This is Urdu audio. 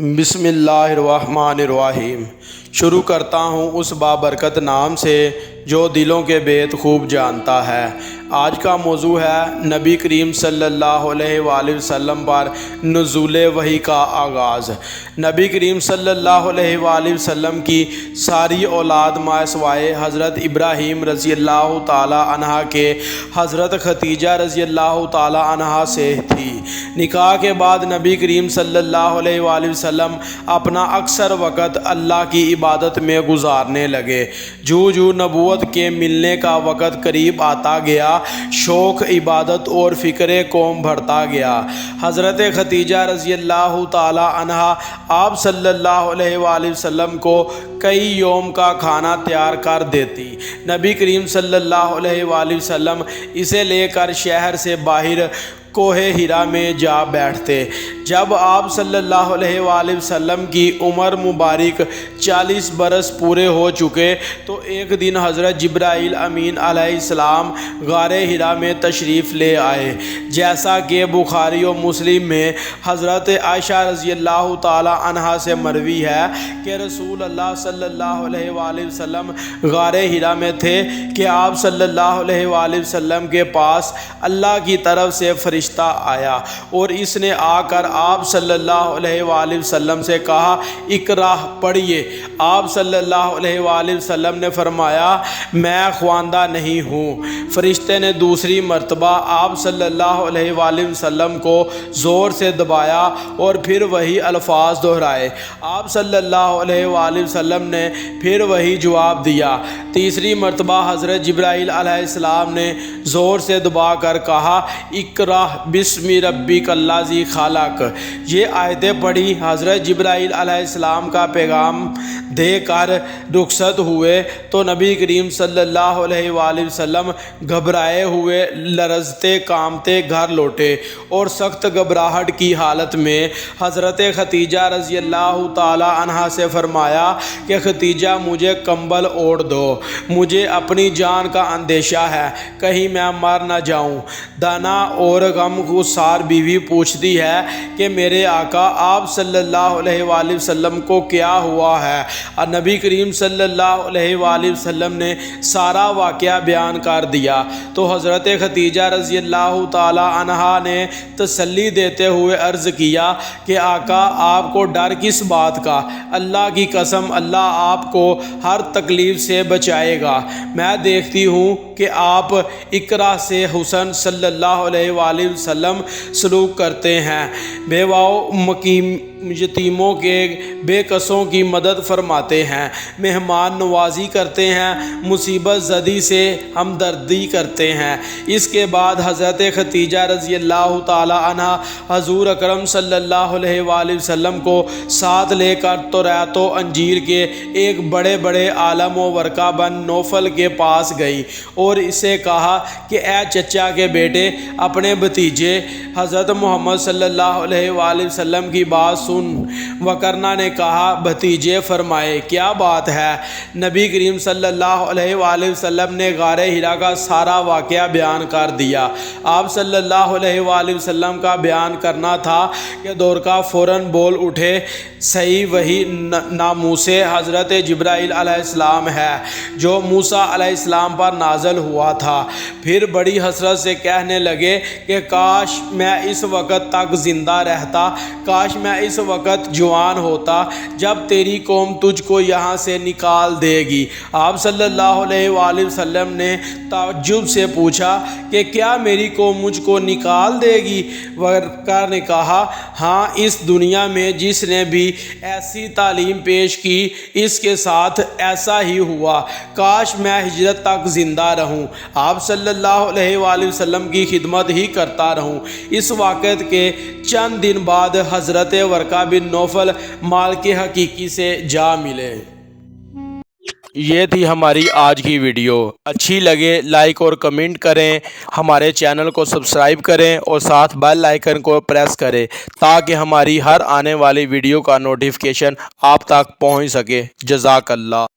بسم اللہ الرحمن الرحیم۔ شروع کرتا ہوں اس بابرکت نام سے جو دلوں کے بید خوب جانتا ہے۔ آج کا موضوع ہے نبی کریم صلی اللہ علیہ وآلہ وسلم پر نزول وحی کا آغاز۔ نبی کریم صلی اللہ علیہ وآلہ وسلم کی ساری اولاد ماں سوائے حضرت ابراہیم رضی اللہ تعالی عنہ کے حضرت خدیجہ رضی اللہ تعالی عنہ سے تھی۔ نکاح کے بعد نبی کریم صلی اللہ علیہ وآلہ وسلم اپنا اکثر وقت اللہ کی عبادت میں گزارنے لگے۔ جو نبوت کے ملنے کا وقت قریب آتا گیا، شوق عبادت اور فکر قوم بڑھتا گیا۔ حضرت خدیجہ رضی اللہ تعالی عنہ آپ صلی اللہ علیہ وآلہ وسلم کو کئی یوم کا کھانا تیار کر دیتی۔ نبی کریم صلی اللہ علیہ وآلہ وسلم اسے لے کر شہر سے باہر کوہ ہرا میں جا بیٹھتے۔ جب آپ صلی اللہ علیہ وآلہ وسلم کی عمر مبارک 40 برس پورے ہو چکے تو ایک دن حضرت جبرائیل امین علیہ السلام غار ہرا میں تشریف لے آئے، جیسا کہ بخاری و مسلم میں حضرت عائشہ رضی اللہ تعالی عنہ سے مروی ہے کہ رسول اللہ صلی اللہ علیہ وآلہ وسلم غار ہرا میں تھے کہ آپ صلی اللہ علیہ وآلہ وسلم کے پاس اللہ کی طرف سے فرشتہ آیا اور اس نے آ کر آپ صلی اللہ علیہ وآلہ وسلم سے کہا، اقرا پڑھیے۔ آپ صلی اللہ علیہ وآلہ وسلم نے فرمایا، میں خواندہ نہیں ہوں۔ فرشتے نے دوسری مرتبہ آپ صلی اللہ علیہ وآلہ وسلم کو زور سے دبایا اور پھر وہی الفاظ دہرائے۔ آپ صلی اللہ علیہ وآلہ وسلم نے پھر وہی جواب دیا۔ تیسری مرتبہ حضرت جبرائیل علیہ السلام نے زور سے دبا کر کہا، اقرا بسم ربک الذی خلق۔ یہ آیتیں پڑھی، حضرت جبرائیل علیہ السلام کا پیغام دے کر رخصت ہوئے تو نبی کریم صلی اللہ علیہ وآلہ وسلم گھبرائے ہوئے لرزتے کانپتے گھر لوٹے اور سخت گھبراہٹ کی حالت میں حضرت خدیجہ رضی اللہ تعالی عنہ سے فرمایا کہ خدیجہ مجھے کمبل اوڑھ دو، مجھے اپنی جان کا اندیشہ ہے، کہیں میں مر نہ جاؤں۔ دانا اور غم گسار بیوی پوچھتی ہے کہ میرے آقا آپ صلی اللہ علیہ وآلہ وسلم کو کیا ہوا ہے؟ اور نبی کریم صلی اللہ علیہ وآلہ وسلم نے سارا واقعہ بیان کر دیا تو حضرت خدیجہ رضی اللہ تعالی عنہا نے تسلی دیتے ہوئے عرض کیا کہ آقا آپ کو ڈر کس بات کا؟ اللہ کی قسم اللہ آپ کو ہر تکلیف سے بچائے گا۔ میں دیکھتی ہوں کہ آپ اقرا سے حسن صلی اللہ علیہ وآلہ وسلم سلوک کرتے ہیں، بیواؤں یتیموں کے بے کسوں کی مدد فرماتے ہیں، مہمان نوازی کرتے ہیں، مصیبت زدی سے ہمدردی کرتے ہیں۔ اس کے بعد حضرت خدیجہ رضی اللہ تعالی عنہ حضور اکرم صلی اللہ علیہ وآلہ وسلم کو ساتھ لے کر توریت و انجیل کے ایک بڑے عالم و ورقہ بن نوفل کے پاس گئی اور اسے کہا کہ اے چچا کے بیٹے، اپنے بھتیجے حضرت محمد صلی اللہ علیہ وآلہ وسلم کی بات سن۔ وکرنا نے کہا، بھتیجے فرمائے، کیا بات ہے؟ نبی کریم صلی اللہ علیہ وآلہ وسلم نے غار ہرا کا سارا واقعہ بیان کر دیا۔ آپ صلی اللہ علیہ وآلہ وسلم کا بیان کرنا تھا کہ دورکا فوراً بول اٹھے، صحیح وہی ناموس حضرت جبرائیل علیہ السلام ہے جو موسیٰ علیہ السلام پر نازل ہوا تھا۔ پھر بڑی حسرت سے کہنے لگے کہ کاش میں اس وقت تک زندہ رہتا، کاش میں اس وقت جوان ہوتا جب تیری قوم تجھ کو یہاں سے نکال دے گی۔ آپ صلی اللہ علیہ وآلہ وسلم نے تعجب سے پوچھا کہ کیا میری قوم مجھ کو نکال دے گی؟ ورقہ نے کہا، ہاں، اس دنیا میں جس نے بھی ایسی تعلیم پیش کی اس کے ساتھ ایسا ہی ہوا، کاش میں ہجرت تک زندہ رہوں، آپ صلی اللہ علیہ وآلہ وسلم کی خدمت ہی کرتا رہوں۔ اس واقعے کے چند دن بعد حضرت ورقہ بن نوفل مالک حقیقی سے جا ملے۔ یہ تھی ہماری آج کی ویڈیو۔ اچھی لگے لائک اور کمنٹ کریں، ہمارے چینل کو سبسکرائب کریں اور ساتھ بیل آئیکن کو پریس کریں تاکہ ہماری ہر آنے والی ویڈیو کا نوٹیفیکیشن آپ تک پہنچ سکے۔ جزاک اللہ۔